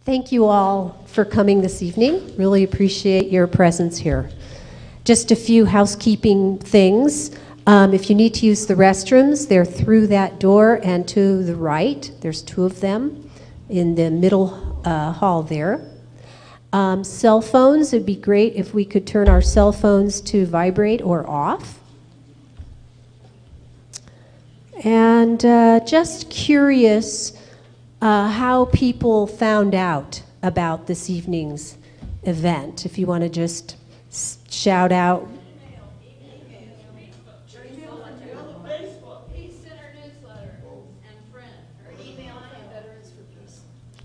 Thank you all for coming this evening. Really appreciate your presence here. Just a few housekeeping things. If you need to use the restrooms, they're through that door and to the right. There's two of them in the middle hall there. Cell phones, it'd be great if we could turn our cell phones to vibrate or off. And just curious how people found out about this evening's event. If you want to just shout out.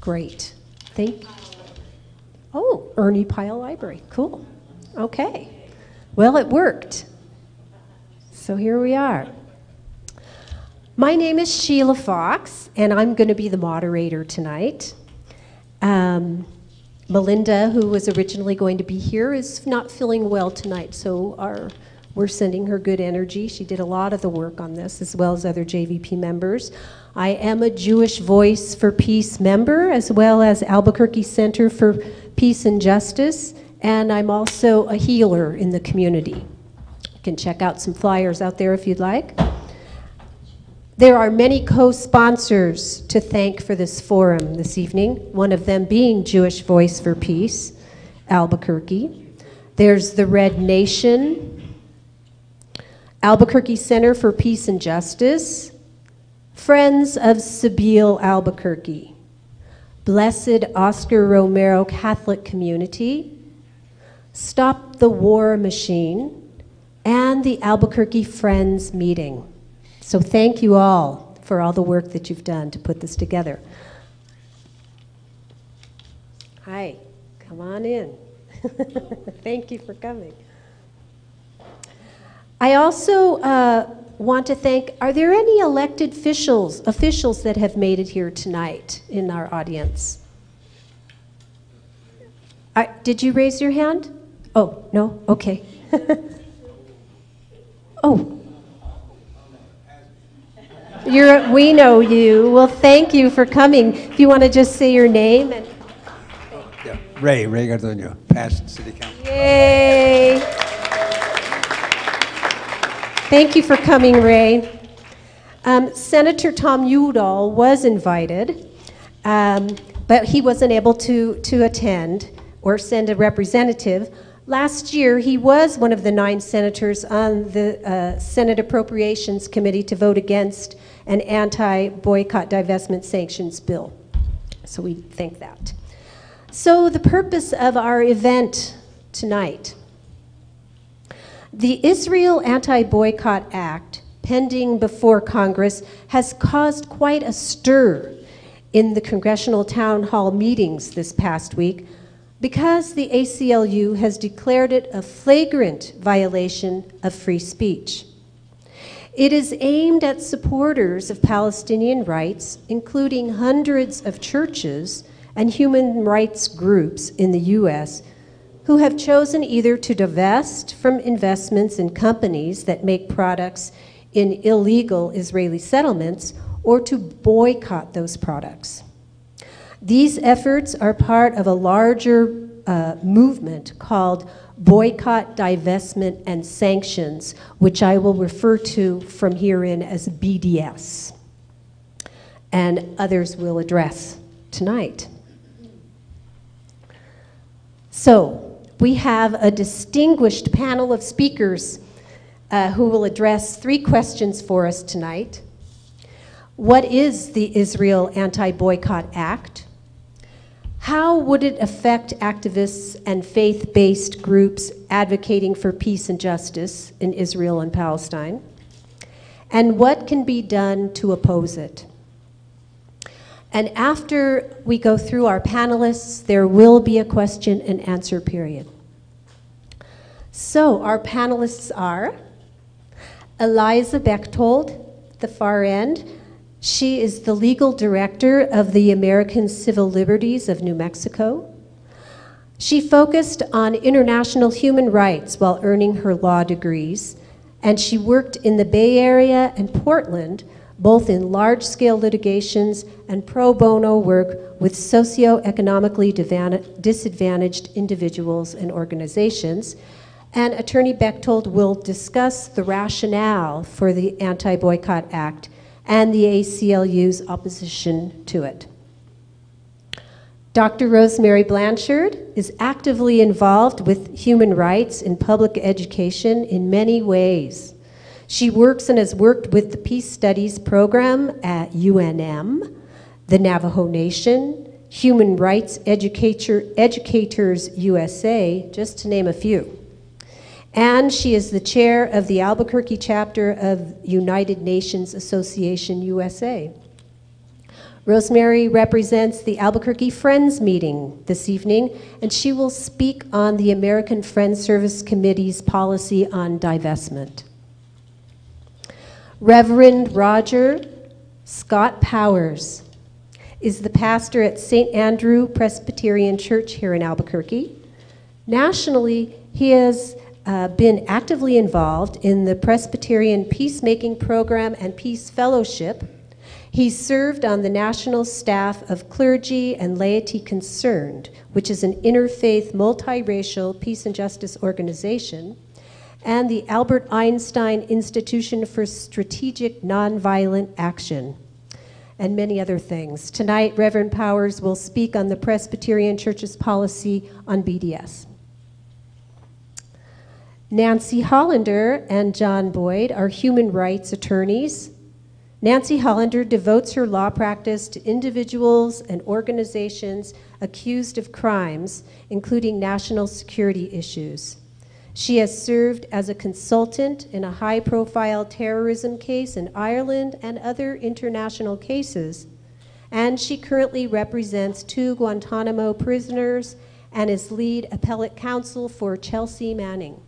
Great. Oh, Ernie Pyle Library. Cool. Okay. Well, it worked. So here we are. My name is Sheila Fox, and I'm going to be the moderator tonight. Melinda, who was originally going to be here, is not feeling well tonight, so we're sending her good energy. She did a lot of the work on this, as well as other JVP members. I am a Jewish Voice for Peace member, as well as Albuquerque Center for Peace and Justice, and I'm also a healer in the community. You can check out some flyers out there if you'd like. There are many co-sponsors to thank for this forum this evening, one of them being Jewish Voice for Peace, Albuquerque. There's the Red Nation, Albuquerque Center for Peace and Justice, Friends of Sabile Albuquerque, Blessed Oscar Romero Catholic Community, Stop the War Machine, and the Albuquerque Friends Meeting. So thank you all for all the work that you've done to put this together. Hi, come on in. Thank you for coming. I also want to thank, are there any elected officials that have made it here tonight in our audience? Did you raise your hand? Oh, no? Okay. Oh. We know you. Well, thank you for coming. If you want to just say your name. And yeah. Ray Garduño, past city council. Yay. Thank you for coming, Ray. Senator Tom Udall was invited, but he wasn't able to attend or send a representative. Last year, he was one of the 9 senators on the Senate Appropriations Committee to vote against an anti-boycott divestment sanctions bill. So we thank that. So the purpose of our event tonight. The Israel Anti-Boycott Act, pending before Congress, has caused quite a stir in the congressional town hall meetings this past week, because the ACLU has declared it a flagrant violation of free speech. It is aimed at supporters of Palestinian rights, including hundreds of churches and human rights groups in the U.S. who have chosen either to divest from investments in companies that make products in illegal Israeli settlements or to boycott those products. These efforts are part of a larger movement called Boycott, Divestment, and Sanctions, which I will refer to from here in as BDS, and others will address tonight. So we have a distinguished panel of speakers who will address 3 questions for us tonight. What is the Israel Anti-Boycott Act? How would it affect activists and faith-based groups advocating for peace and justice in Israel and Palestine? And what can be done to oppose it? And after we go through our panelists, there will be a question and answer period. So our panelists are Eliza Bechtold, the far end. She is the legal director of the American Civil Liberties of New Mexico. She focused on international human rights while earning her law degrees, and she worked in the Bay Area and Portland both in large-scale litigations and pro bono work with socioeconomically disadvantaged individuals and organizations. And Attorney Bechtold will discuss the rationale for the Anti-Boycott Act and the ACLU's opposition to it. Dr. Rosemary Blanchard is actively involved with human rights in public education in many ways. She works and has worked with the Peace Studies program at UNM, the Navajo Nation, Human Rights Educators USA, just to name a few. And she is the chair of the Albuquerque chapter of United Nations Association USA. Rosemary represents the Albuquerque Friends meeting this evening, and she will speak on the American Friends Service Committee's policy on divestment. Reverend Roger Scott Powers is the pastor at St. Andrew Presbyterian Church here in Albuquerque. Nationally, he has been actively involved in the Presbyterian Peacemaking Program and Peace Fellowship. He served on the national staff of Clergy and Laity Concerned, which is an interfaith, multiracial peace and justice organization, and the Albert Einstein Institution for Strategic Nonviolent Action, and many other things. Tonight, Reverend Powers will speak on the Presbyterian Church's policy on BDS. Nancy Hollander and John Boyd are human rights attorneys. Nancy Hollander devotes her law practice to individuals and organizations accused of crimes, including national security issues. She has served as a consultant in a high-profile terrorism case in Ireland and other international cases, and she currently represents 2 Guantanamo prisoners and is lead appellate counsel for Chelsea Manning.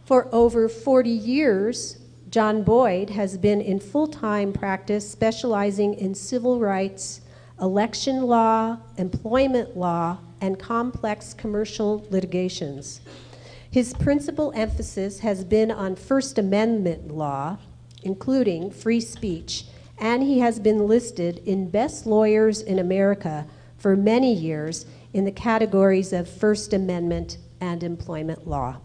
For over 40 years, John Boyd has been in full-time practice specializing in civil rights, election law, employment law, and complex commercial litigations. His principal emphasis has been on First Amendment law, including free speech, and he has been listed in Best Lawyers in America for many years in the categories of First Amendment and employment law.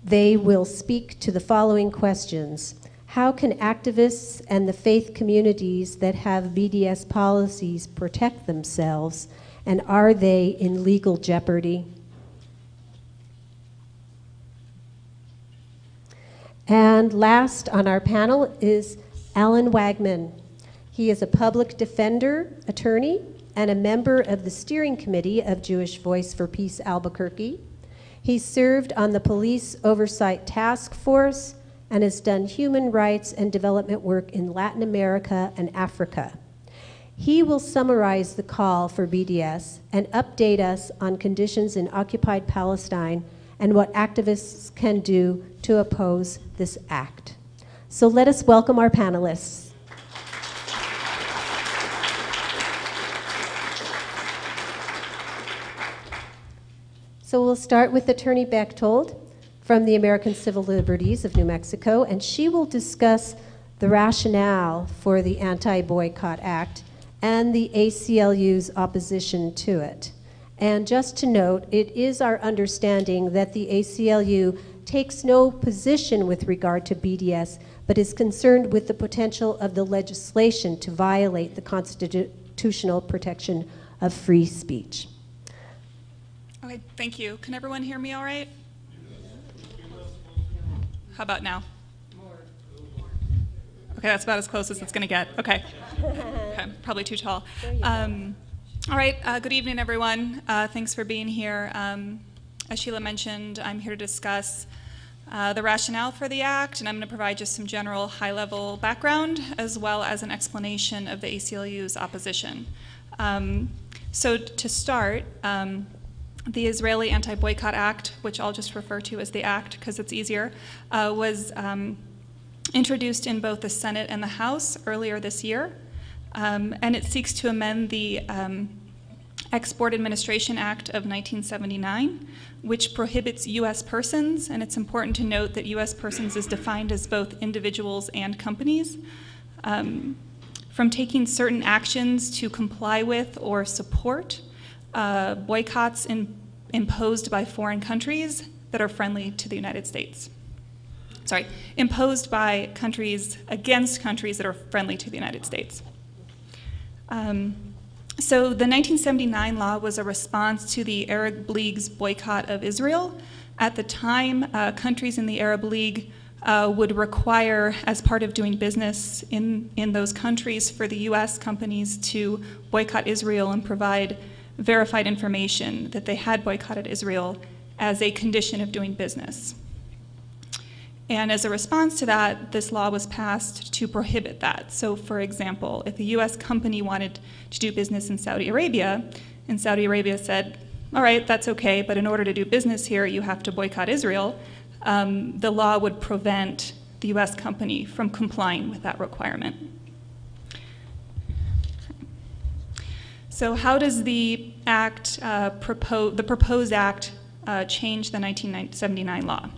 They will speak to the following questions. How can activists and the faith communities that have BDS policies protect themselves, and are they in legal jeopardy? And last on our panel is Alan Wagman. He is a public defender, attorney, and a member of the steering committee of Jewish Voice for Peace Albuquerque. He served on the Police Oversight Task Force and has done human rights and development work in Latin America and Africa. He will summarize the call for BDS and update us on conditions in occupied Palestine and what activists can do to oppose this act. So let us welcome our panelists. So we'll start with Attorney Bechtold from the American Civil Liberties of New Mexico, and she will discuss the rationale for the Anti-Boycott Act and the ACLU's opposition to it. And just to note, it is our understanding that the ACLU takes no position with regard to BDS, but is concerned with the potential of the legislation to violate the constitutional protection of free speech. Okay, thank you. Can everyone hear me all right? How about now? Okay, that's about as close as it's going to get. Okay. Okay, probably too tall. All right, good evening, everyone. Thanks for being here. As Sheila mentioned, I'm here to discuss the rationale for the act, and I'm going to provide just some general high-level background as well as an explanation of the ACLU's opposition. So to start, the Israeli Anti-Boycott Act, which I'll just refer to as the Act because it's easier, was introduced in both the Senate and the House earlier this year, and it seeks to amend the Export Administration Act of 1979, which prohibits U.S. persons, and it's important to note that U.S. persons is defined as both individuals and companies, from taking certain actions to comply with or support boycotts imposed by foreign countries that are friendly to the United States. Sorry, imposed by countries against countries that are friendly to the United States. So the 1979 law was a response to the Arab League's boycott of Israel. At the time, countries in the Arab League would require, as part of doing business in those countries, for the U.S. companies to boycott Israel and provide verified information that they had boycotted Israel as a condition of doing business. And as a response to that, this law was passed to prohibit that. So for example, if a US company wanted to do business in Saudi Arabia, and Saudi Arabia said, all right, that's okay, but in order to do business here, you have to boycott Israel, the law would prevent the US company from complying with that requirement. So how does the act, the proposed act, change the 1979 law?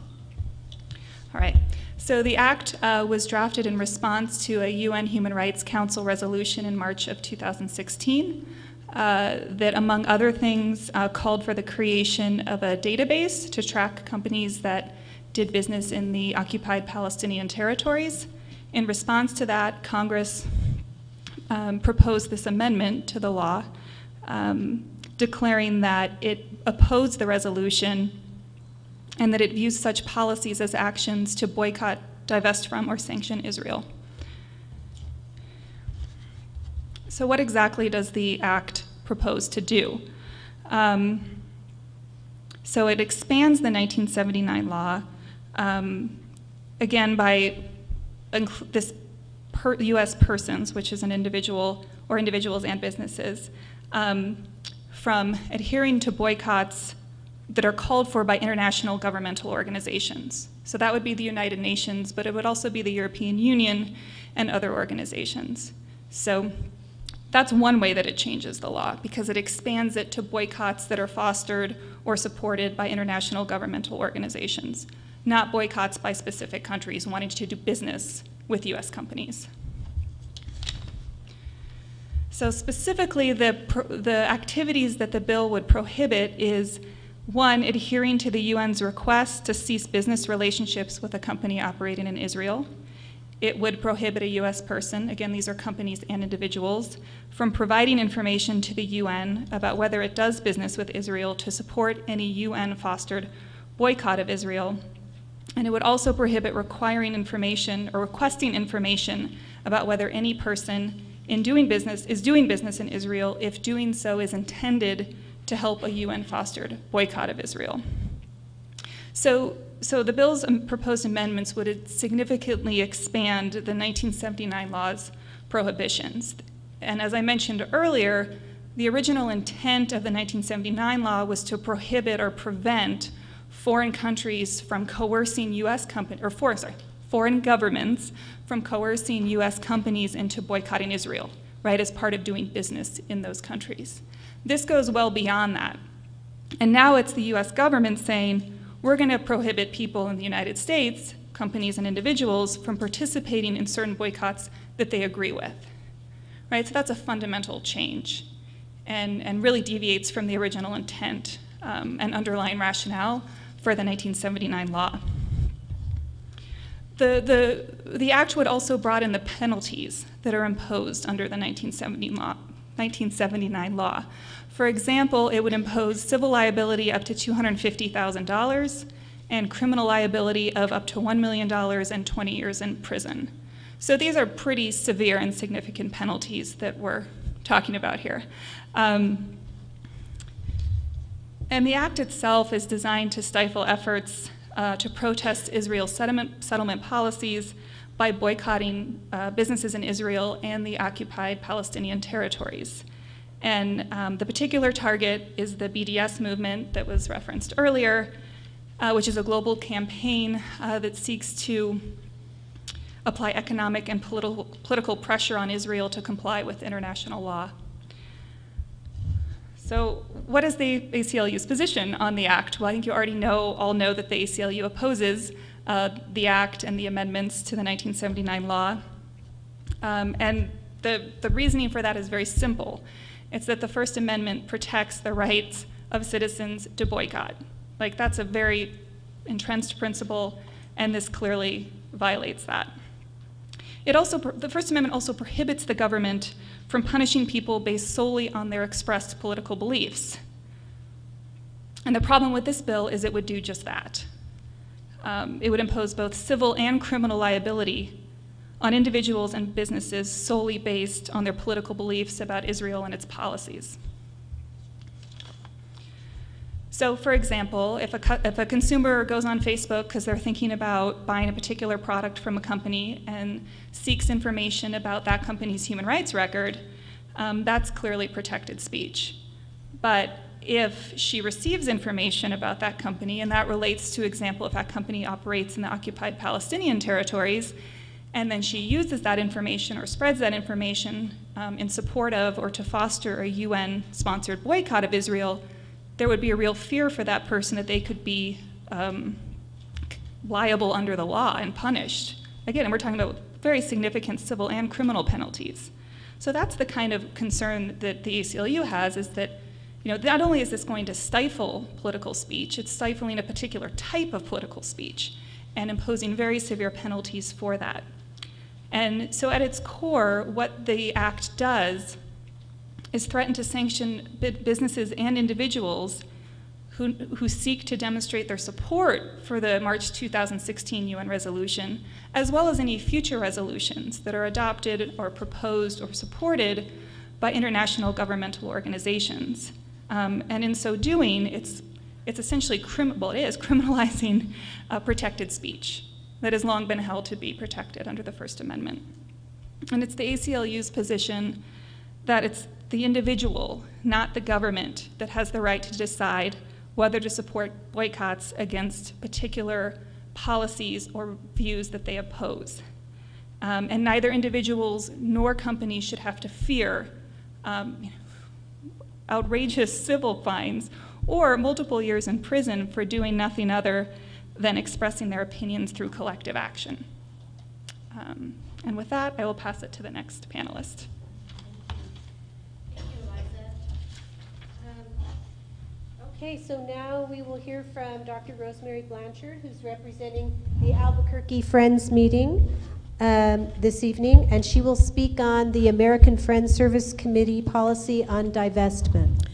All right, so the act was drafted in response to a UN Human Rights Council resolution in March of 2016 that, among other things, called for the creation of a database to track companies that did business in the occupied Palestinian territories. In response to that, Congress proposed this amendment to the law, declaring that it opposed the resolution and that it views such policies as actions to boycott, divest from, or sanction Israel. So what exactly does the act propose to do? So it expands the 1979 law, again, by this U.S. persons, which is an individual or individuals and businesses, from adhering to boycotts that are called for by international governmental organizations. So that would be the United Nations, but it would also be the European Union and other organizations. So that's one way that it changes the law, because it expands it to boycotts that are fostered or supported by international governmental organizations, not boycotts by specific countries wanting to do business with US companies. So specifically, the activities that the bill would prohibit is, one, adhering to the UN's request to cease business relationships with a company operating in Israel. It would prohibit a US person, again, these are companies and individuals, from providing information to the UN about whether it does business with Israel to support any UN-fostered boycott of Israel. And it would also prohibit requiring information or requesting information about whether any person is doing business in Israel if doing so is intended to help a UN-fostered boycott of Israel. So the bill's proposed amendments would significantly expand the 1979 law's prohibitions. And as I mentioned earlier, the original intent of the 1979 law was to prohibit or prevent foreign countries from coercing foreign governments from coercing US companies into boycotting Israel, right, as part of doing business in those countries. This goes well beyond that. And now it's the US government saying, we're going to prohibit people in the United States, companies and individuals, from participating in certain boycotts that they agree with, right? So that's a fundamental change and really deviates from the original intent and underlying rationale for the 1979 law. The act would also broaden the penalties that are imposed under the 1979 law. For example, it would impose civil liability up to $250,000 and criminal liability of up to $1 million and 20 years in prison. So these are pretty severe and significant penalties that we're talking about here. And the act itself is designed to stifle efforts to protest Israel's settlement policies by boycotting businesses in Israel and the occupied Palestinian territories. And the particular target is the BDS movement that was referenced earlier, which is a global campaign that seeks to apply economic and political pressure on Israel to comply with international law. So what is the ACLU's position on the act? Well, I think you already all know that the ACLU opposes the act and the amendments to the 1979 law. And the reasoning for that is very simple. It's that the First Amendment protects the rights of citizens to boycott. Like, that's a very entrenched principle, and this clearly violates that. The First Amendment also prohibits the government from punishing people based solely on their expressed political beliefs. And the problem with this bill is it would do just that. It would impose both civil and criminal liability on individuals and businesses solely based on their political beliefs about Israel and its policies. So, for example, if a consumer goes on Facebook because they're thinking about buying a particular product from a company and seeks information about that company's human rights record, that's clearly protected speech. But if she receives information about that company, and that relates to, example, if that company operates in the occupied Palestinian territories, and then she uses that information or spreads that information in support of or to foster a UN-sponsored boycott of Israel, there would be a real fear for that person that they could be liable under the law and punished. Again, and we're talking about very significant civil and criminal penalties. So that's the kind of concern that the ACLU has, is that, you know, not only is this going to stifle political speech, it's stifling a particular type of political speech and imposing very severe penalties for that. And so at its core, what the act does is threaten to sanction businesses and individuals who seek to demonstrate their support for the March 2016 UN resolution, as well as any future resolutions that are adopted or proposed or supported by international governmental organizations. And in so doing, it's essentially criminalizing protected speech that has long been held to be protected under the First Amendment. And it's the ACLU's position that it's the individual, not the government, that has the right to decide whether to support boycotts against particular policies or views that they oppose. And neither individuals nor companies should have to fear outrageous civil fines or multiple years in prison for doing nothing other than expressing their opinions through collective action. And with that, I will pass it to the next panelist. Thank you, Eliza. Okay, so now we will hear from Dr. Rosemary Blanchard, who's representing the Albuquerque Friends meeting this evening, and she will speak on the American Friends Service Committee policy on divestment.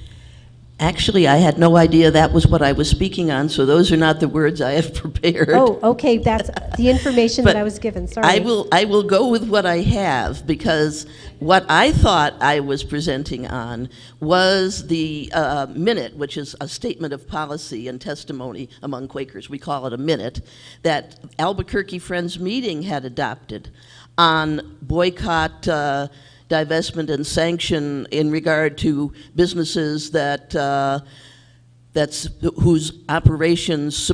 Actually, I had no idea that was what I was speaking on, so those are not the words I have prepared. Oh, okay, that's the information that I was given, sorry. I will go with what I have, because what I thought I was presenting on was the minute, which is a statement of policy and testimony among Quakers. We call it a minute, that Albuquerque Friends meeting had adopted on boycott, divestment and sanction in regard to businesses whose operations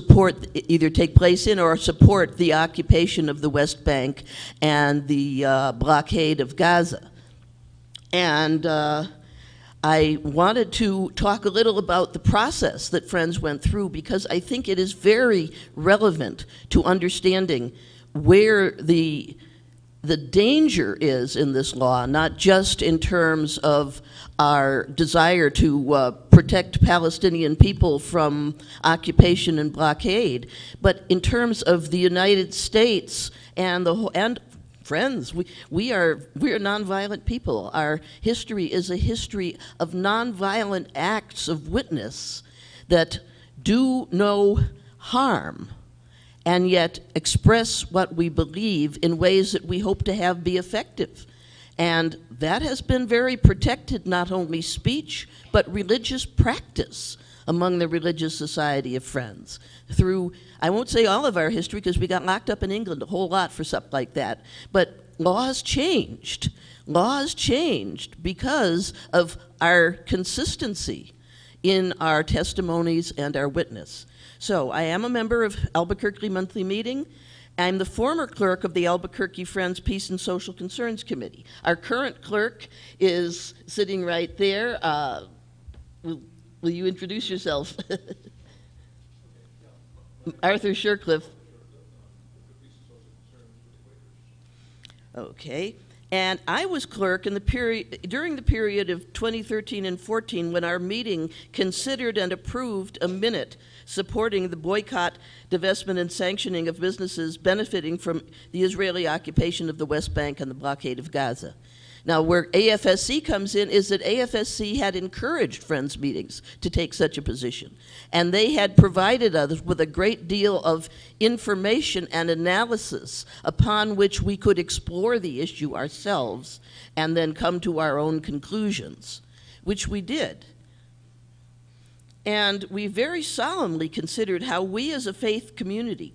either take place in or support the occupation of the West Bank and the blockade of Gaza. And I wanted to talk a little about the process that Friends went through, because I think it is very relevant to understanding where the danger is in this law, not just in terms of our desire to protect Palestinian people from occupation and blockade, but in terms of the United States and Friends. We are nonviolent people. Our history is a history of nonviolent acts of witness that do no harm, and yet express what we believe in ways that we hope to have be effective. And that has been very protected, not only speech, but religious practice among the Religious Society of Friends. Through, I won't say all of our history, because we got locked up in England a whole lot for stuff like that, but laws changed. Laws changed because of our consistency in our testimonies and our witness. So I am a member of Albuquerque Monthly Meeting. I'm the former clerk of the Albuquerque Friends Peace and Social Concerns Committee. Our current clerk is sitting right there, will you introduce yourself? Arthur Shercliffe. Okay. And I was clerk in the during the period of 2013 and 14 when our meeting considered and approved a minute supporting the boycott, divestment, and sanctioning of businesses benefiting from the Israeli occupation of the West Bank and the blockade of Gaza. Now, where AFSC comes in is that AFSC had encouraged Friends meetings to take such a position. And they had provided us with a great deal of information and analysis upon which we could explore the issue ourselves and then come to our own conclusions, which we did. And we very solemnly considered how we as a faith community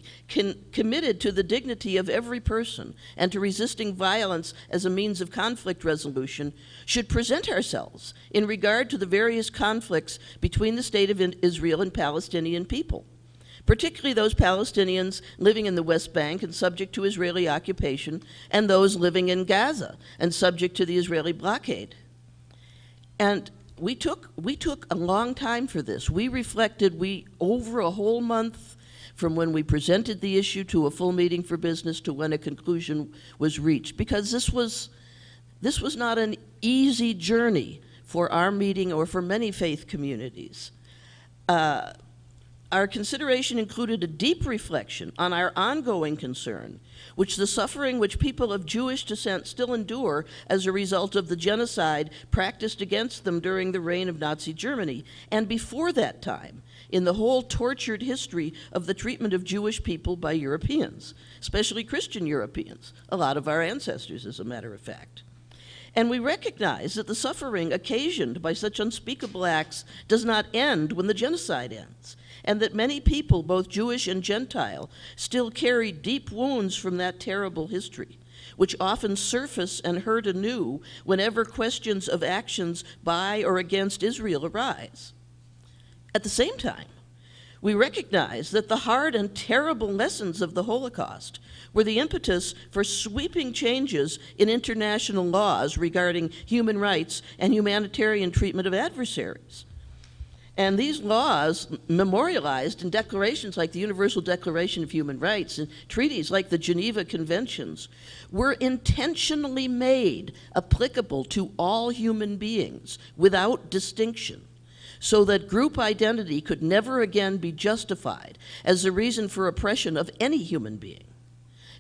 committed to the dignity of every person and to resisting violence as a means of conflict resolution should present ourselves in regard to the various conflicts between the State of Israel and Palestinian people, particularly those Palestinians living in the West Bank and subject to Israeli occupation, and those living in Gaza and subject to the Israeli blockade. And we took a long time for this. We reflected, over a whole month from when we presented the issue to a full meeting for business to when a conclusion was reached, because this was not an easy journey for our meeting or for many faith communities. Our consideration included a deep reflection on our ongoing concern, which the suffering which people of Jewish descent still endure as a result of the genocide practiced against them during the reign of Nazi Germany, and before that time, in the whole tortured history of the treatment of Jewish people by Europeans, especially Christian Europeans, a lot of our ancestors, as a matter of fact. And we recognize that the suffering occasioned by such unspeakable acts does not end when the genocide ends, and that many people, both Jewish and Gentile, still carry deep wounds from that terrible history, which often surface and hurt anew whenever questions of actions by or against Israel arise. At the same time, we recognize that the hard and terrible lessons of the Holocaust were the impetus for sweeping changes in international laws regarding human rights and humanitarian treatment of adversaries. And these laws, memorialized in declarations like the Universal Declaration of Human Rights and treaties like the Geneva Conventions, were intentionally made applicable to all human beings without distinction, so that group identity could never again be justified as a reason for oppression of any human being.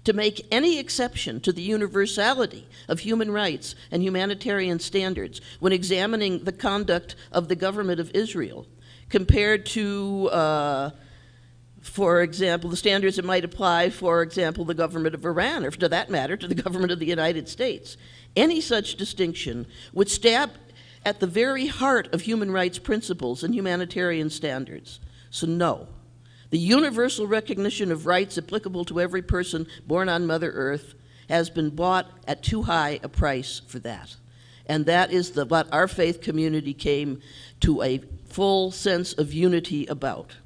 To make any exception to the universality of human rights and humanitarian standards when examining the conduct of the government of Israel compared to, for example, the standards that might apply, for example, the government of Iran, or to that matter, to the government of the United States. Any such distinction would stab at the very heart of human rights principles and humanitarian standards. So no. The universal recognition of rights applicable to every person born on Mother Earth has been bought at too high a price for that. And that is what our faith community came to a full sense of unity about.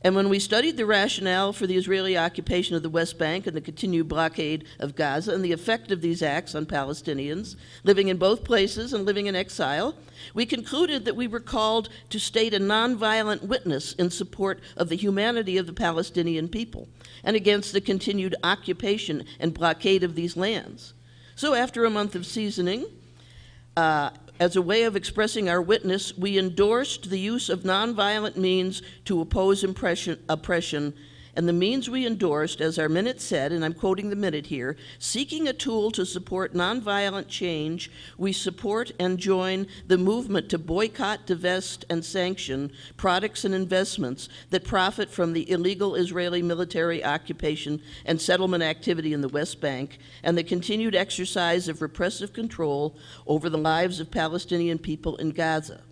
And when we studied the rationale for the Israeli occupation of the West Bank and the continued blockade of Gaza and the effect of these acts on Palestinians living in both places and living in exile, we concluded that we were called to state a nonviolent witness in support of the humanity of the Palestinian people and against the continued occupation and blockade of these lands. So after a month of seasoning, as a way of expressing our witness, we endorsed the use of nonviolent means to oppose oppression, and the means we endorsed, as our minute said, and I'm quoting the minute here, seeking a tool to support nonviolent change, we support and join the movement to boycott, divest, and sanction products and investments that profit from the illegal Israeli military occupation and settlement activity in the West Bank and the continued exercise of repressive control over the lives of Palestinian people in Gaza.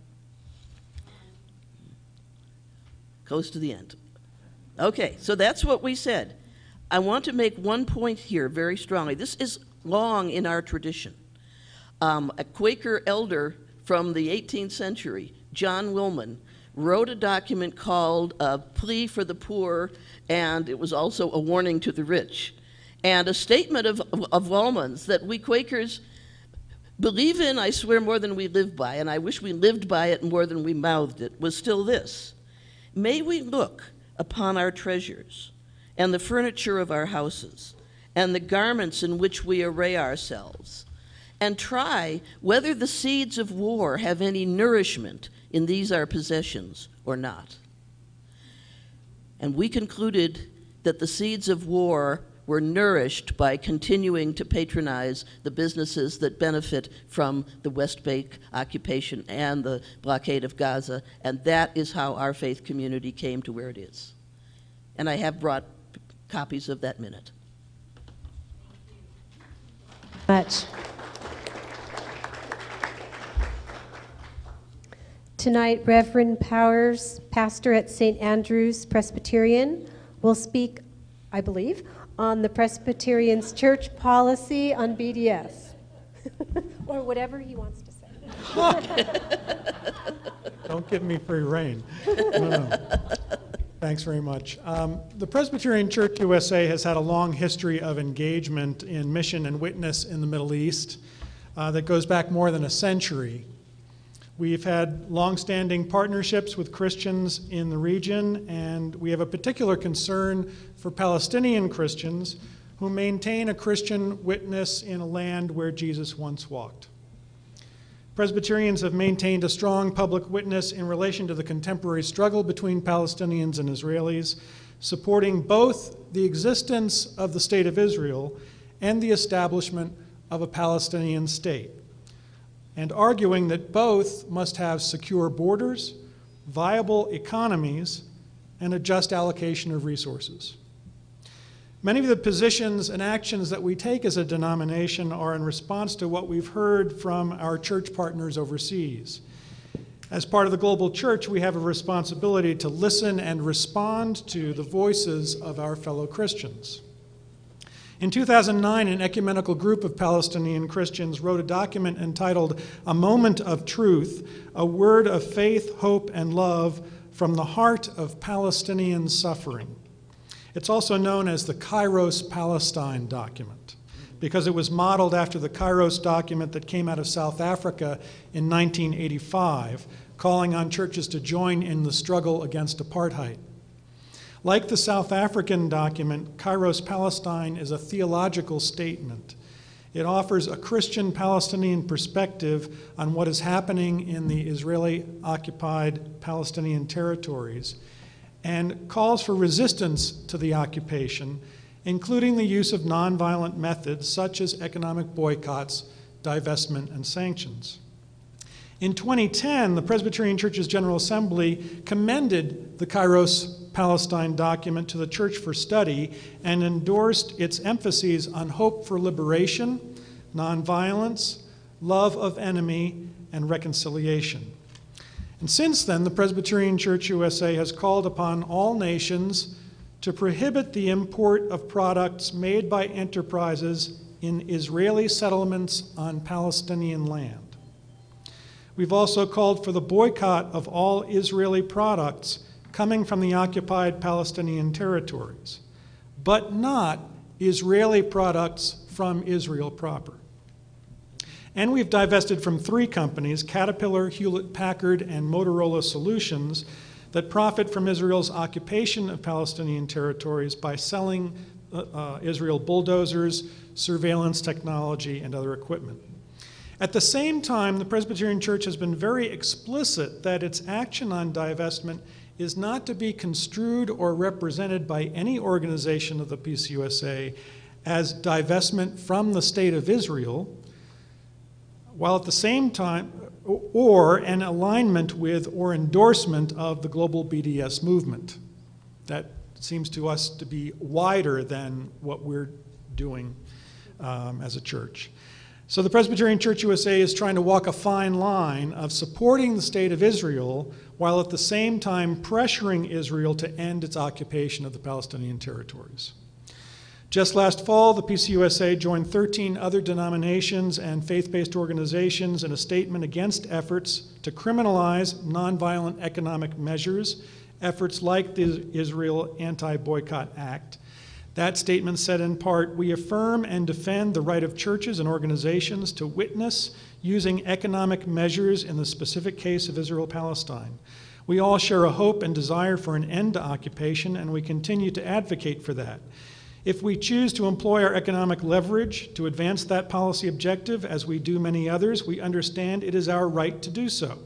Close to the end. Okay, so that's what we said. I want to make one point here very strongly. This is long in our tradition. A Quaker elder from the 18th century, John Wilman, wrote a document called A Plea for the Poor, and it was also a warning to the rich. And a statement of Wilman's that we Quakers believe in, I swear, more than we live by, and I wish we lived by it more than we mouthed it, was still this: may we look upon our treasures and the furniture of our houses and the garments in which we array ourselves, and try whether the seeds of war have any nourishment in these our possessions or not. And we concluded that the seeds of war were nourished by continuing to patronize the businesses that benefit from the West Bank occupation and the blockade of Gaza, and that is how our faith community came to where it is. And I have brought copies of that minute. Much. Tonight, Reverend Powers, pastor at St. Andrew's Presbyterian, will speak, I believe, on the Presbyterian's church policy on BDS, or whatever he wants to say. Don't give me free rein. No. Thanks very much. The Presbyterian Church USA has had a long history of engagement in mission and witness in the Middle East that goes back more than a century. We've had long-standing partnerships with Christians in the region, and we have a particular concern for Palestinian Christians who maintain a Christian witness in a land where Jesus once walked. Presbyterians have maintained a strong public witness in relation to the contemporary struggle between Palestinians and Israelis, supporting both the existence of the State of Israel and the establishment of a Palestinian state, and arguing that both must have secure borders, viable economies, and a just allocation of resources. Many of the positions and actions that we take as a denomination are in response to what we've heard from our church partners overseas. As part of the global church, we have a responsibility to listen and respond to the voices of our fellow Christians. In 2009, an ecumenical group of Palestinian Christians wrote a document entitled "A Moment of Truth, a Word of Faith, Hope, and Love from the Heart of Palestinian Suffering." It's also known as the Kairos Palestine document because it was modeled after the Kairos document that came out of South Africa in 1985, calling on churches to join in the struggle against apartheid. Like the South African document, Kairos Palestine is a theological statement. It offers a Christian Palestinian perspective on what is happening in the Israeli-occupied Palestinian territories and calls for resistance to the occupation, including the use of nonviolent methods such as economic boycotts, divestment, and sanctions. In 2010, the Presbyterian Church's General Assembly commended the Kairos Palestine document to the Church for study and endorsed its emphases on hope for liberation, nonviolence, love of enemy, and reconciliation. And since then, the Presbyterian Church USA has called upon all nations to prohibit the import of products made by enterprises in Israeli settlements on Palestinian land. We've also called for the boycott of all Israeli products coming from the occupied Palestinian territories, but not Israeli products from Israel proper. And we've divested from 3 companies, Caterpillar, Hewlett-Packard, and Motorola Solutions, that profit from Israel's occupation of Palestinian territories by selling Israel bulldozers, surveillance technology, and other equipment. At the same time, the Presbyterian Church has been very explicit that its action on divestment is not to be construed or represented by any organization of the PCUSA as divestment from the State of Israel, while at the same time, or an alignment with or endorsement of the global BDS movement. That seems to us to be wider than what we're doing as a church. So the Presbyterian Church USA is trying to walk a fine line of supporting the State of Israel while at the same time pressuring Israel to end its occupation of the Palestinian territories. Just last fall, the PCUSA joined 13 other denominations and faith-based organizations in a statement against efforts to criminalize nonviolent economic measures, efforts like the Israel Anti-Boycott Act, That statement said in part, "We affirm and defend the right of churches and organizations to witness using economic measures in the specific case of Israel-Palestine. We all share a hope and desire for an end to occupation, and we continue to advocate for that. If we choose to employ our economic leverage to advance that policy objective, as we do many others, we understand it is our right to do so.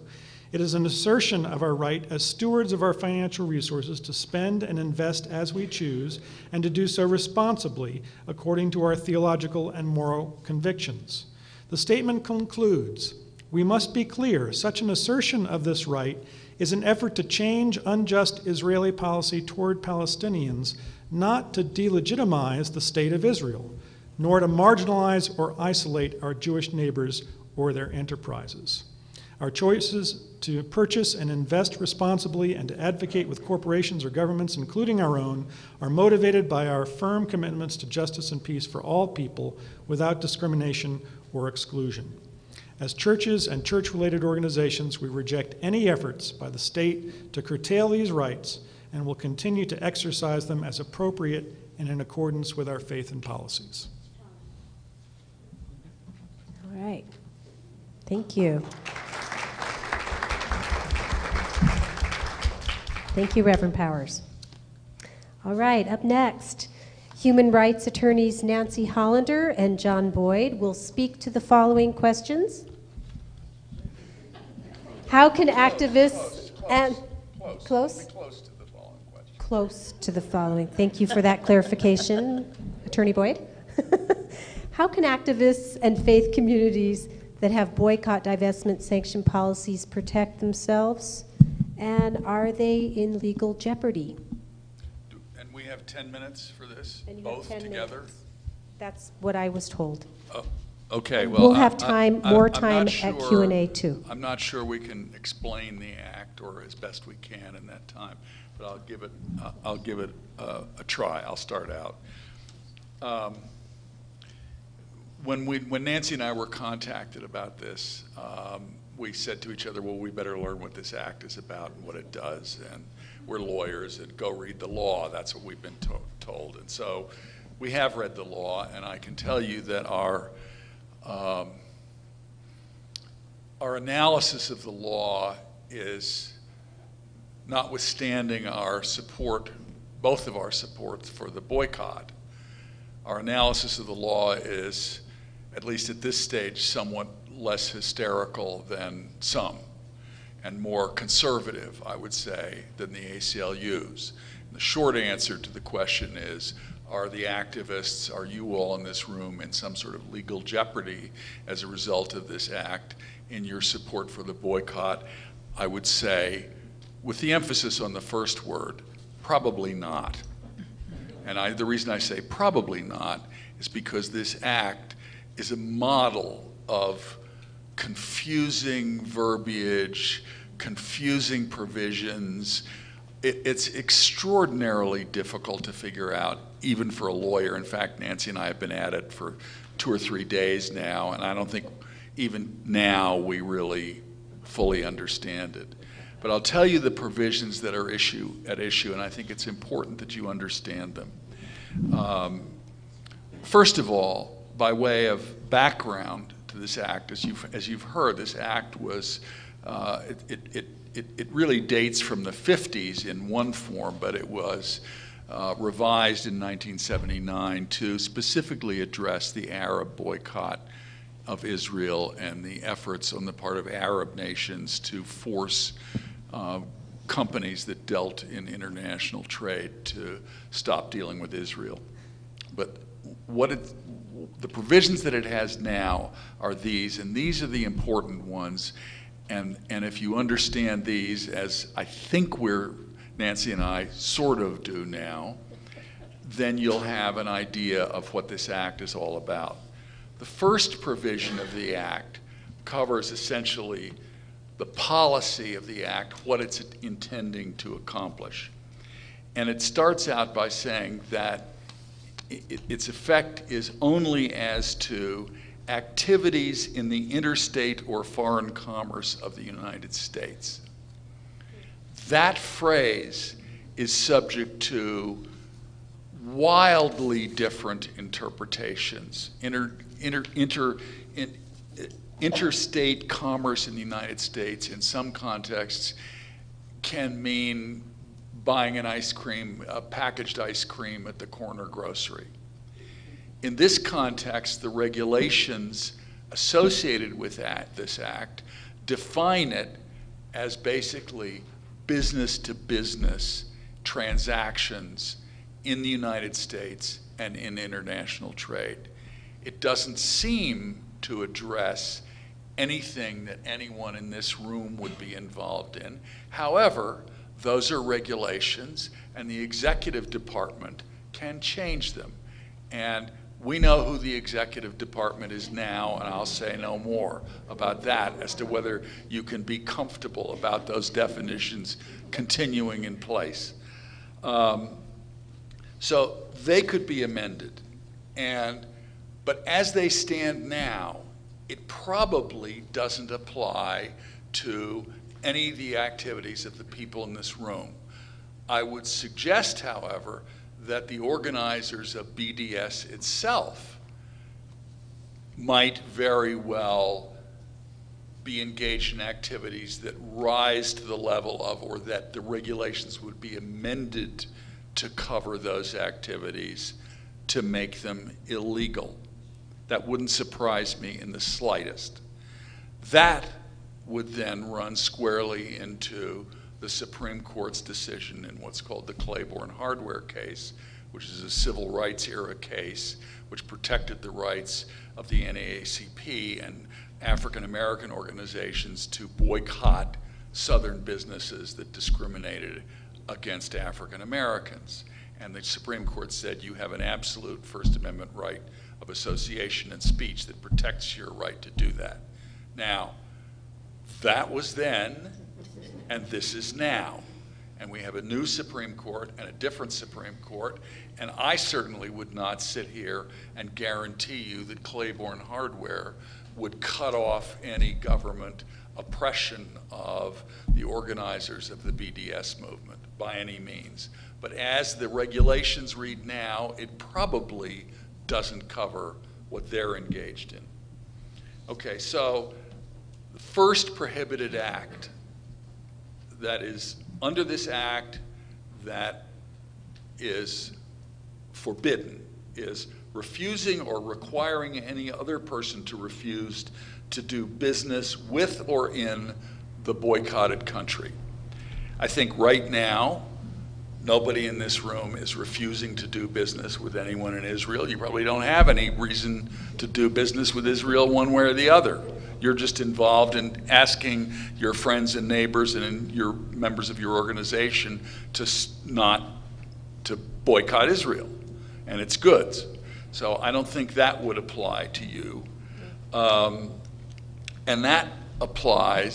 It is an assertion of our right as stewards of our financial resources to spend and invest as we choose, and to do so responsibly according to our theological and moral convictions." The statement concludes, "We must be clear, such an assertion of this right is an effort to change unjust Israeli policy toward Palestinians, not to delegitimize the state of Israel, nor to marginalize or isolate our Jewish neighbors or their enterprises. Our choices to purchase and invest responsibly and to advocate with corporations or governments, including our own, are motivated by our firm commitments to justice and peace for all people without discrimination or exclusion. As churches and church-related organizations, we reject any efforts by the state to curtail these rights and will continue to exercise them as appropriate and in accordance with our faith and policies." All right. Thank you. Thank you, Reverend Powers. All right, up next, human rights attorneys Nancy Hollander and John Boyd will speak to the following questions. How can activists and close to the following question. Close to the following. Thank you for that clarification, Attorney Boyd. How can activists and faith communities that have boycott, divestment, sanction policies protect themselves? And are they in legal jeopardy? And we have 10 minutes for this, And you both have 10 together? minutes. That's what I was told. Okay, well, We'll have more I'm time not at sure- Q&A too. I'm not sure we can explain the act, or as best we can in that time, but I'll give it a try. I'll start out. When Nancy and I were contacted about this, we said to each other, well, we better learn what this act is about and what it does, and we're lawyers, and go read the law. That's what we've been told. And so we have read the law, and I can tell you that our analysis of the law is, notwithstanding our support, both of our supports for the boycott, our analysis of the law is, at least at this stage, somewhat less hysterical than some, and more conservative, I would say, than the ACLU's. And the short answer to the question is, are the activists, are you all in this room in some sort of legal jeopardy as a result of this act in your support for the boycott? I would say, with the emphasis on the first word, probably not. And the reason I say probably not is because this act is a model of confusing verbiage, confusing provisions. It's extraordinarily difficult to figure out, even for a lawyer. In fact, Nancy and I have been at it for 2 or 3 days now, and I don't think even now we really fully understand it. But I'll tell you the provisions that are at issue, and I think it's important that you understand them. First of all, by way of background to this act, as you've heard, this act was it really dates from the 50s in one form, but it was revised in 1979 to specifically address the Arab boycott of Israel and the efforts on the part of Arab nations to force companies that dealt in international trade to stop dealing with Israel. But the provisions that it has now are these, and these are the important ones. And if you understand these, as I think Nancy and I sort of do now, then you'll have an idea of what this act is all about. The first provision of the act covers essentially the policy of the act, what it's intending to accomplish. And it starts out by saying that its effect is only as to activities in the interstate or foreign commerce of the United States. That phrase is subject to wildly different interpretations. Interstate commerce in the United States, in some contexts, can mean buying an ice cream, a packaged ice cream at the corner grocery. In this context, the regulations associated with this act define it as basically business-to-business transactions in the United States and in international trade. It doesn't seem to address anything that anyone in this room would be involved in. However, those are regulations, and the executive department can change them. And we know who the executive department is now, and I'll say no more about that as to whether you can be comfortable about those definitions continuing in place. So they could be amended. But as they stand now, it probably doesn't apply to any of the activities of the people in this room. I would suggest, however, that the organizers of BDS itself might very well be engaged in activities that rise to the level of, or that the regulations would be amended to cover those activities to make them illegal. That wouldn't surprise me in the slightest. That would then run squarely into the Supreme Court's decision in what's called the Claiborne hardware case, which is a civil rights era case which protected the rights of the NAACP and African American organizations to boycott Southern businesses that discriminated against African Americans. And the Supreme Court said you have an absolute First Amendment right of association and speech that protects your right to do that. Now, that was then, and this is now. And we have a new Supreme Court and a different Supreme Court, and I certainly would not sit here and guarantee you that Claiborne hardware would cut off any government oppression of the organizers of the BDS movement by any means. But as the regulations read now, it probably doesn't cover what they're engaged in. Okay, so the first prohibited act that is under this act that is forbidden is refusing or requiring any other person to refuse to do business with or in the boycotted country. I think right now, nobody in this room is refusing to do business with anyone in Israel. You probably don't have any reason to do business with Israel one way or the other. You're just involved in asking your friends and neighbors and your members of your organization to not to boycott Israel and its goods. So I don't think that would apply to you. And that applied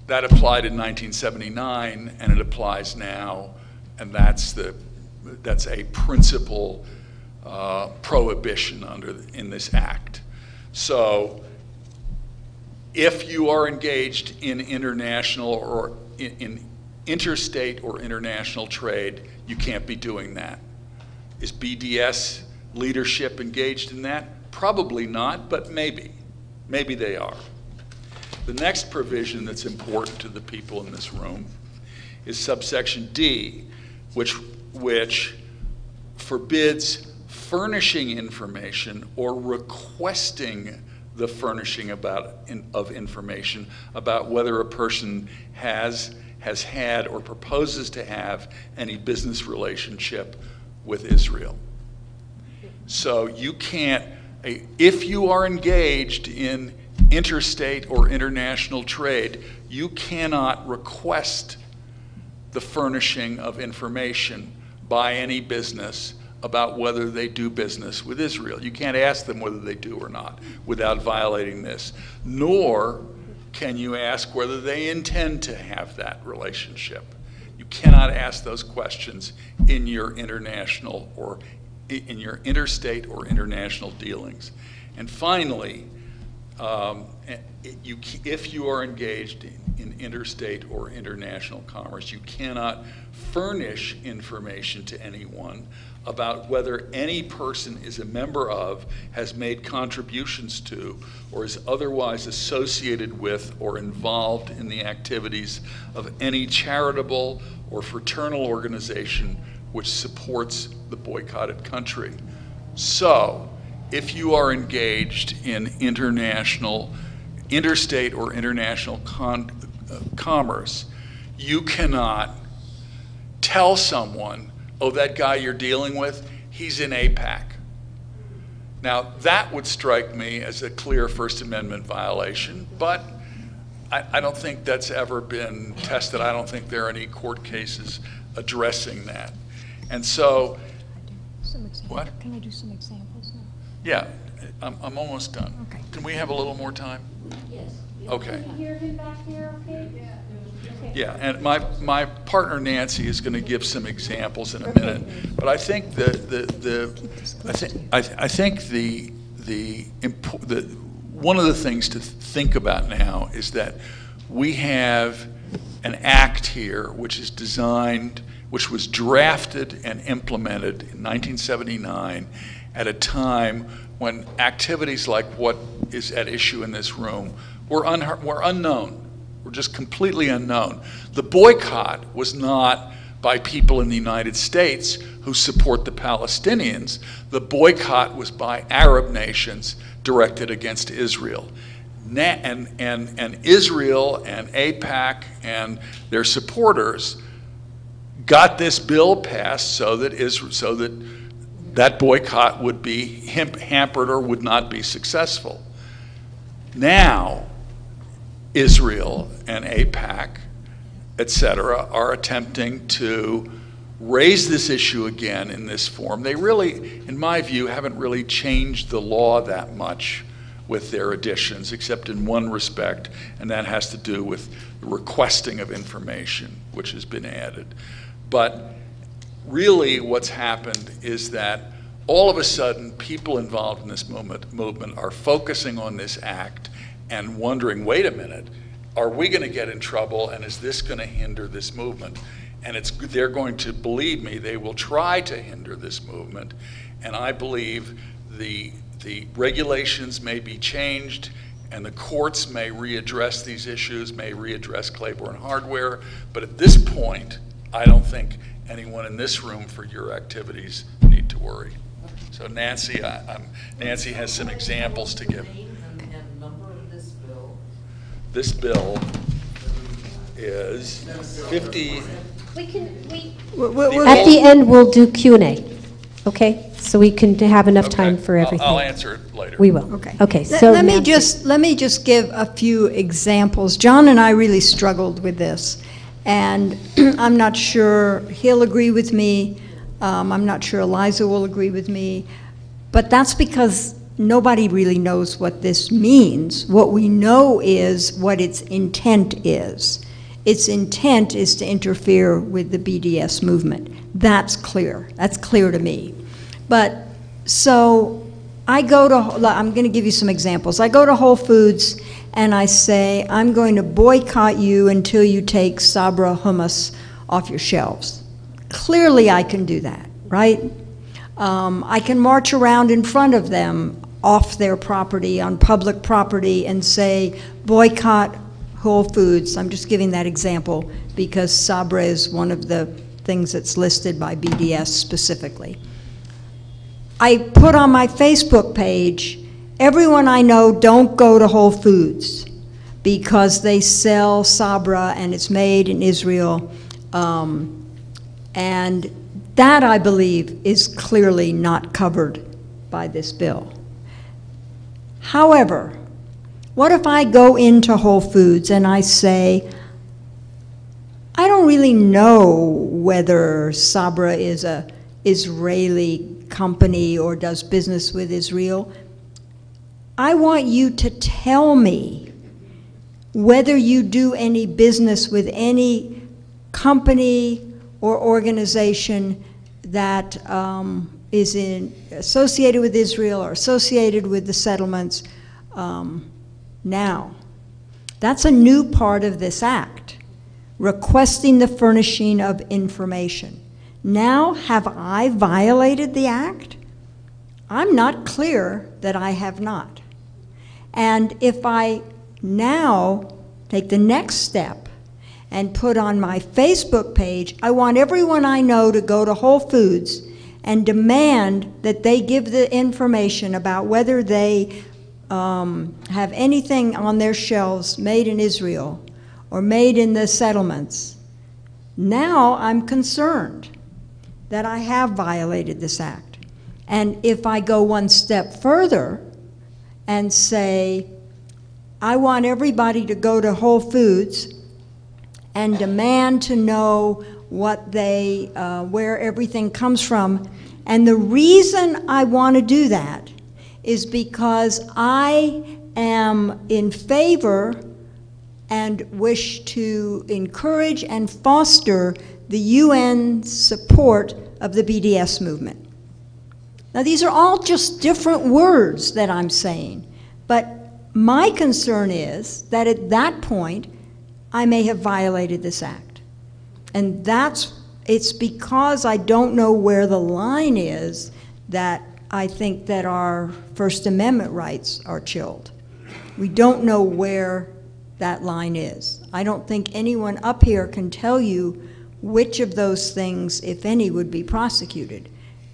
in 1979, and it applies now, and that's a principal prohibition in this act. So if you are engaged in international or in interstate or international trade, you can't be doing that. Is BDS leadership engaged in that? Probably not, but maybe. Maybe they are. The next provision that's important to the people in this room is subsection D, which forbids furnishing information or requesting the furnishing of information about whether a person has had or proposes to have any business relationship with Israel. So you can't, if you are engaged in interstate or international trade, you cannot request the furnishing of information by any business about whether they do business with Israel. You can't ask them whether they do or not without violating this, nor can you ask whether they intend to have that relationship. You cannot ask those questions in your international or in your interstate or international dealings. And finally, If you are engaged in interstate or international commerce, you cannot furnish information to anyone about whether any person is a member of, has made contributions to, or is otherwise associated with or involved in the activities of any charitable or fraternal organization which supports the boycotted country. So, if you are engaged in interstate or international commerce, you cannot tell someone, oh, that guy you're dealing with, he's in AIPAC. Now, that would strike me as a clear First Amendment violation, but I don't think that's ever been tested. I don't think there are any court cases addressing that. And so, what? Can I do some examples now? Yeah, I'm almost done. Okay. Can we have a little more time? Yes. Okay. Can you hear him back there, okay? Yeah, and my partner Nancy is going to give some examples in a minute, but I think one of the things to think about now is that we have an act here which is designed, which was drafted and implemented in 1979 at a time when activities like what is at issue in this room were unknown. Were just completely unknown. The boycott was not by people in the United States who support the Palestinians. The boycott was by Arab nations directed against Israel. And Israel and AIPAC and their supporters got this bill passed so that that boycott would be hampered or would not be successful. Now, Israel and AIPAC, et cetera, are attempting to raise this issue again in this form. They really, in my view, haven't really changed the law that much with their additions, except in one respect, and that has to do with the requesting of information, which has been added. But really what's happened is that all of a sudden people involved in this movement are focusing on this act and wondering, wait a minute, are we going to get in trouble, and is this going to hinder this movement? And they're going to, believe me, they will try to hinder this movement, and I believe the regulations may be changed, and the courts may readdress these issues, may readdress Claiborne hardware, but at this point, I don't think anyone in this room for your activities need to worry. So Nancy, Nancy has some examples to give. This bill is 50. At the end, we'll do Q&A, okay? So we can have enough time for everything. I'll answer it later. We will. Okay. Okay, so Let me Nancy. just give a few examples. John and I really struggled with this, and I'm not sure he'll agree with me. I'm not sure Eliza will agree with me, but that's because nobody really knows what this means. What we know is what its intent is. Its intent is to interfere with the BDS movement. That's clear. That's clear to me. But so I'm going to give you some examples. I go to Whole Foods and I say, I'm going to boycott you until you take Sabra hummus off your shelves. Clearly I can do that, right? I can march around in front of them off their property, on public property, and say, boycott Whole Foods. I'm just giving that example because Sabra is one of the things that's listed by BDS specifically. I put on my Facebook page, everyone I know don't go to Whole Foods because they sell Sabra and it's made in Israel. And that, I believe, is clearly not covered by this bill. However, what if I go into Whole Foods and I say, I don't really know whether Sabra is an Israeli company or does business with Israel. I want you to tell me whether you do any business with any company or organization that is associated with Israel or associated with the settlements. Now, that's a new part of this act, requesting the furnishing of information. Now, have I violated the act? I'm not clear that I have not. And if I now take the next step and put on my Facebook page, I want everyone I know to go to Whole Foods and demand that they give the information about whether they have anything on their shelves made in Israel or made in the settlements. Now I'm concerned that I have violated this act. And if I go one step further and say, I want everybody to go to Whole Foods and demand to know what they, where everything comes from. And the reason I want to do that is because I am in favor and wish to encourage and foster the UN support of the BDS movement. Now, these are all just different words that I'm saying, but my concern is that at that point, I may have violated this act. And it's because I don't know where the line is that I think that our First Amendment rights are chilled. We don't know where that line is. I don't think anyone up here can tell you which of those things, if any, would be prosecuted.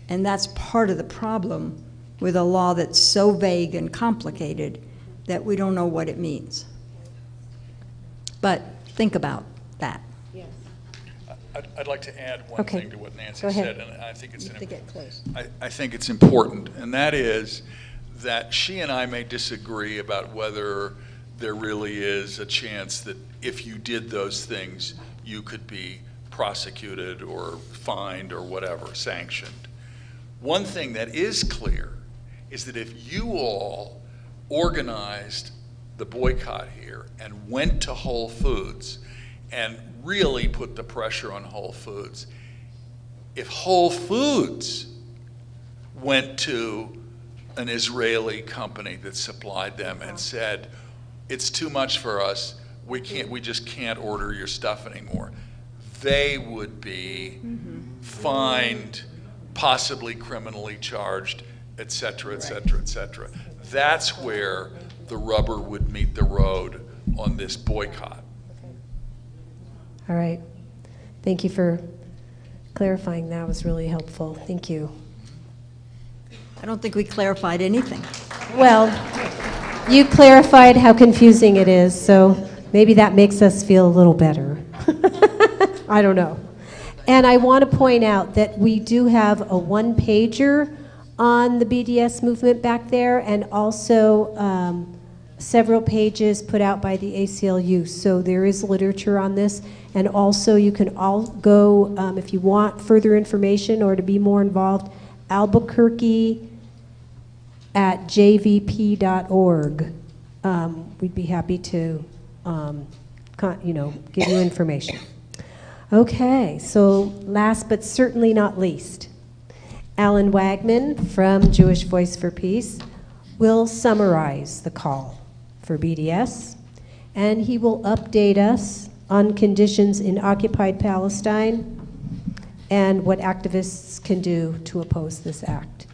And that's part of the problem with a law that's so vague and complicated that we don't know what it means. But think about that. I'd like to add one thing to what Nancy said, and I think it's I think it's important, and that is that she and I may disagree about whether there really is a chance that if you did those things, you could be prosecuted or fined or whatever, sanctioned. One thing that is clear is that if you all organized the boycott here and went to Whole Foods and really put the pressure on Whole Foods, if Whole Foods went to an Israeli company that supplied them and said, it's too much for us, we just can't order your stuff anymore, they would be fined, possibly criminally charged, et cetera, et cetera, et cetera. That's where the rubber would meet the road on this boycott. All right. Thank you for clarifying. That was really helpful. Thank you. I don't think we clarified anything. Well, you clarified how confusing it is, so maybe that makes us feel a little better. I don't know. And I want to point out that we do have a one-pager on the BDS movement back there, and also several pages put out by the ACLU. So there is literature on this, and also you can all go, if you want further information or to be more involved, Albuquerque at jvp.org. We'd be happy to, give you information. Okay, so last but certainly not least, Alan Wagman from Jewish Voice for Peace will summarize the call for BDS, and he will update us on conditions in occupied Palestine and what activists can do to oppose this act.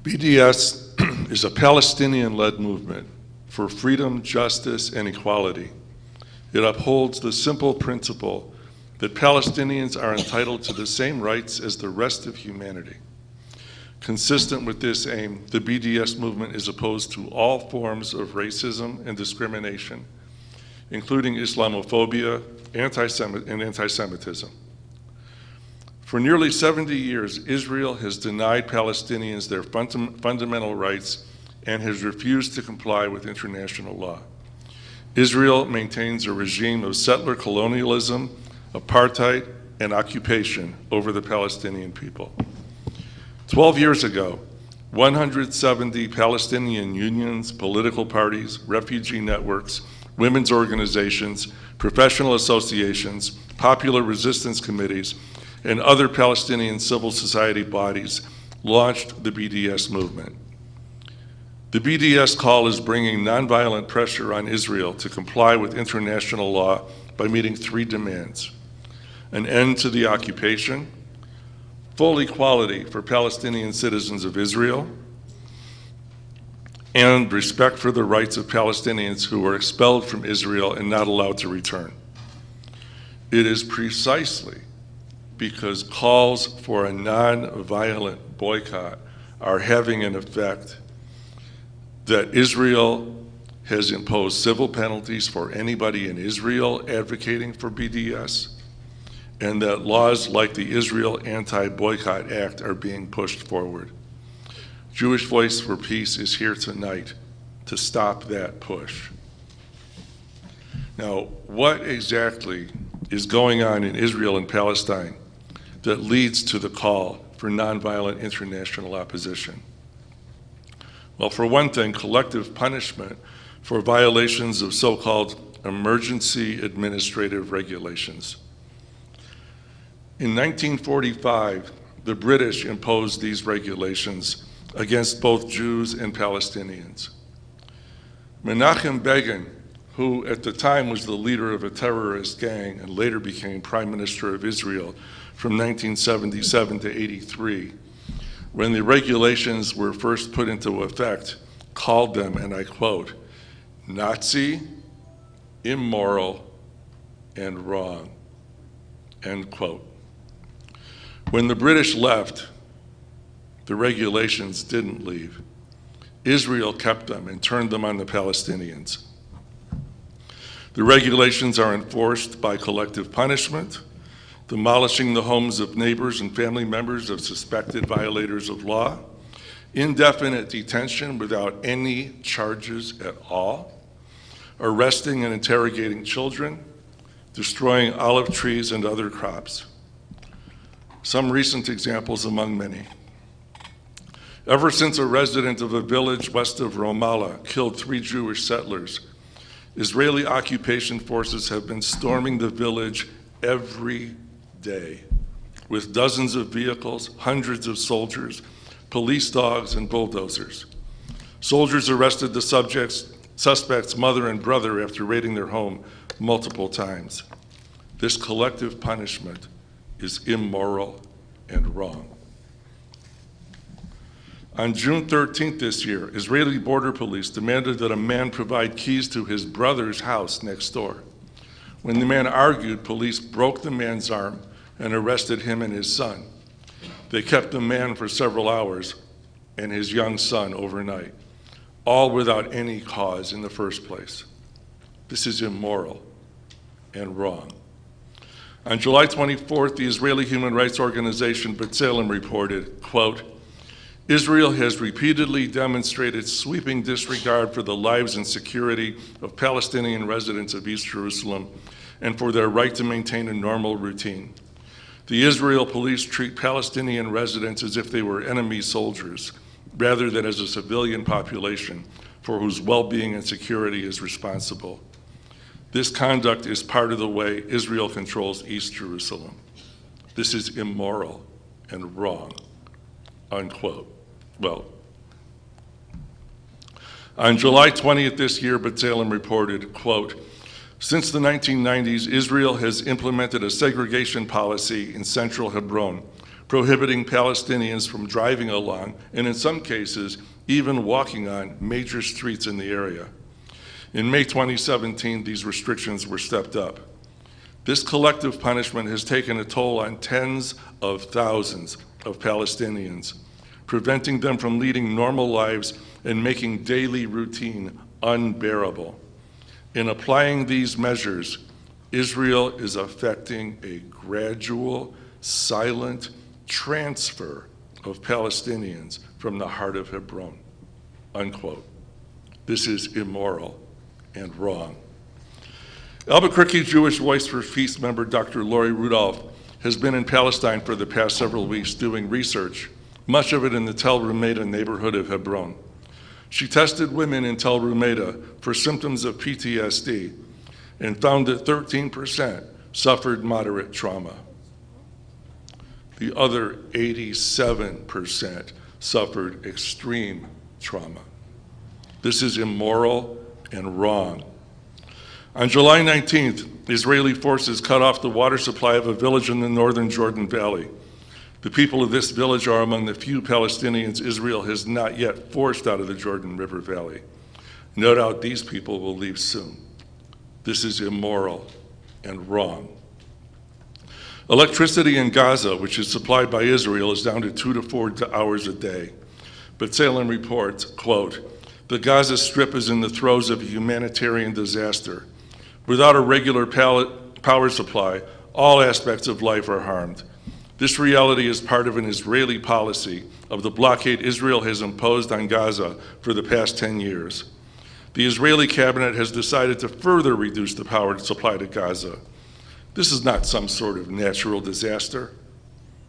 BDS is a Palestinian-led movement for freedom, justice, and equality. It upholds the simple principle that Palestinians are entitled to the same rights as the rest of humanity. Consistent with this aim, the BDS movement is opposed to all forms of racism and discrimination, including Islamophobia and anti-Semitism. For nearly 70 years, Israel has denied Palestinians their fundamental rights and has refused to comply with international law. Israel maintains a regime of settler colonialism, apartheid, and occupation over the Palestinian people. 12 years ago, 170 Palestinian unions, political parties, refugee networks, women's organizations, professional associations, popular resistance committees, and other Palestinian civil society bodies launched the BDS movement. The BDS call is bringing nonviolent pressure on Israel to comply with international law by meeting three demands: an end to the occupation, full equality for Palestinian citizens of Israel, and respect for the rights of Palestinians who were expelled from Israel and not allowed to return. It is precisely because calls for a non-violent boycott are having an effect that Israel has imposed civil penalties for anybody in Israel advocating for BDS, and that laws like the Israel Anti-Boycott Act are being pushed forward. Jewish Voice for Peace is here tonight to stop that push. Now, what exactly is going on in Israel and Palestine that leads to the call for nonviolent international opposition? Well, for one thing, collective punishment for violations of so-called emergency administrative regulations. In 1945, the British imposed these regulations against both Jews and Palestinians. Menachem Begin, who at the time was the leader of a terrorist gang and later became Prime Minister of Israel from 1977 to 83, when the regulations were first put into effect, called them, and I quote, Nazi, immoral, and wrong, end quote. When the British left, the regulations didn't leave. Israel kept them and turned them on the Palestinians. The regulations are enforced by collective punishment, demolishing the homes of neighbors and family members of suspected violators of law, indefinite detention without any charges at all, arresting and interrogating children, destroying olive trees and other crops. Some recent examples among many. Ever since a resident of a village west of Ramallah killed 3 Jewish settlers, Israeli occupation forces have been storming the village every day with dozens of vehicles, hundreds of soldiers, police dogs, and bulldozers. Soldiers arrested the suspect's mother and brother after raiding their home multiple times. This collective punishment is immoral and wrong. On June 13th this year, Israeli border police demanded that a man provide keys to his brother's house next door. When the man argued, police broke the man's arm and arrested him and his son. They kept the man for several hours and his young son overnight, all without any cause in the first place. This is immoral and wrong. On July 24th, the Israeli human rights organization B'Tselem reported, quote, Israel has repeatedly demonstrated sweeping disregard for the lives and security of Palestinian residents of East Jerusalem and for their right to maintain a normal routine. The Israel police treat Palestinian residents as if they were enemy soldiers, rather than as a civilian population for whose well-being and security is responsible. This conduct is part of the way Israel controls East Jerusalem. This is immoral and wrong, unquote. Well, on July 20th this year, B'Tselem reported, quote, since the 1990s, Israel has implemented a segregation policy in central Hebron, prohibiting Palestinians from driving along, and in some cases, even walking on major streets in the area. In May 2017, these restrictions were stepped up. This collective punishment has taken a toll on tens of thousands of Palestinians, preventing them from leading normal lives and making daily routine unbearable. In applying these measures, Israel is effecting a gradual, silent transfer of Palestinians from the heart of Hebron, unquote. This is immoral and wrong. Albuquerque Jewish Voice for Peace member Dr. Lori Rudolph has been in Palestine for the past several weeks doing research, much of it in the Tel Rumeida neighborhood of Hebron. She tested women in Tel Rumeida for symptoms of PTSD and found that 13% suffered moderate trauma. The other 87% suffered extreme trauma. This is immoral and wrong. On July 19th, Israeli forces cut off the water supply of a village in the northern Jordan Valley. The people of this village are among the few Palestinians Israel has not yet forced out of the Jordan River Valley. No doubt these people will leave soon. This is immoral and wrong. Electricity in Gaza, which is supplied by Israel, is down to 2 to 4 hours a day. But Salem reports, quote, "The Gaza Strip is in the throes of a humanitarian disaster. Without a regular power supply, all aspects of life are harmed. This reality is part of an Israeli policy of the blockade Israel has imposed on Gaza for the past 10 years. The Israeli cabinet has decided to further reduce the power supply to Gaza. This is not some sort of natural disaster.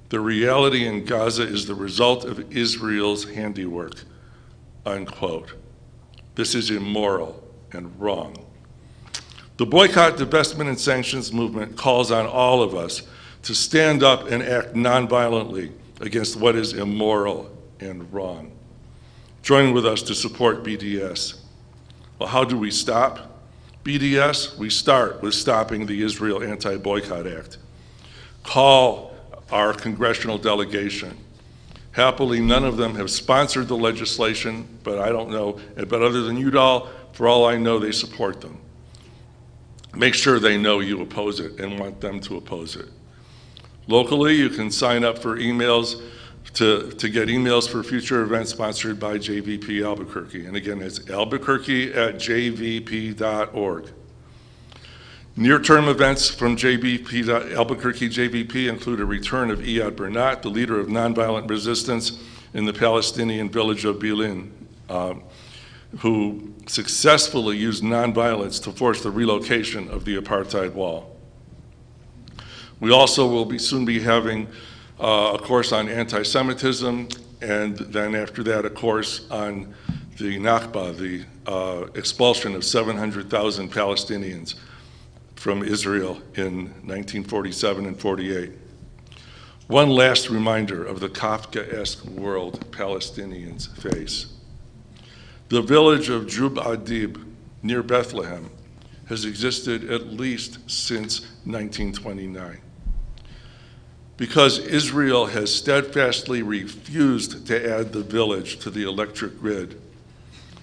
The reality in Gaza is the result of Israel's handiwork," unquote. This is immoral and wrong. The boycott, divestment, and sanctions movement calls on all of us to stand up and act nonviolently against what is immoral and wrong. Join with us to support BDS. Well, how do we stop BDS? We start with stopping the Israel Anti-Boycott Act. Call our congressional delegation. Happily, none of them have sponsored the legislation, but I don't know, but other than Udall, for all I know, they support them. Make sure they know you oppose it and want them to oppose it. Locally, you can sign up for emails to get emails for future events sponsored by JVP Albuquerque. And again, it's albuquerque@jvp.org. Near-term events from Albuquerque JVP include a return of Iyad Bernat, the leader of nonviolent resistance in the Palestinian village of Bilin, who successfully used nonviolence to force the relocation of the apartheid wall. We also will soon be having a course on anti-Semitism, and then after that a course on the Nakba, the expulsion of 700,000 Palestinians from Israel in 1947 and 48. One last reminder of the Kafkaesque world Palestinians face. The village of Jub Adib, near Bethlehem, has existed at least since 1929. Because Israel has steadfastly refused to add the village to the electric grid,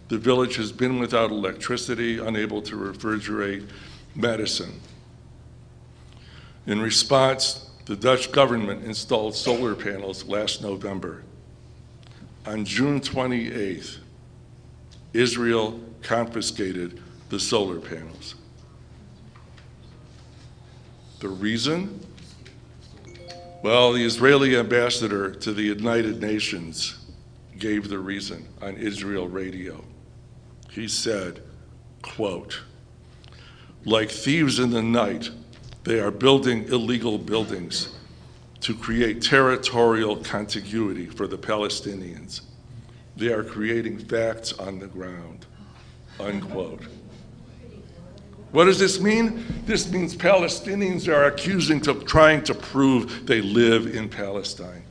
the village has been without electricity, unable to refrigerate medicine. In response, the Dutch government installed solar panels last November. On June 28th, Israel confiscated the solar panels. The reason? Well, the Israeli ambassador to the United Nations gave the reason on Israel radio. He said, quote, "Like thieves in the night, they are building illegal buildings to create territorial contiguity for the Palestinians. They are creating facts on the ground," unquote. What does this mean? This means Palestinians are trying to prove they live in Palestine.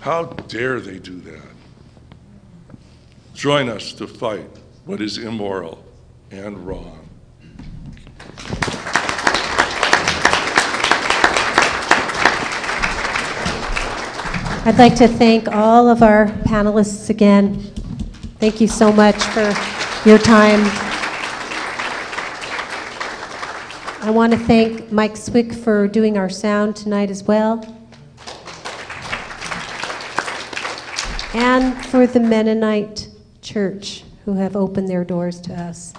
How dare they do that? Join us to fight what is immoral and wrong. I'd like to thank all of our panelists again. Thank you so much for your time. I want to thank Mike Swick for doing our sound tonight as well. And for the Mennonite Church who have opened their doors to us.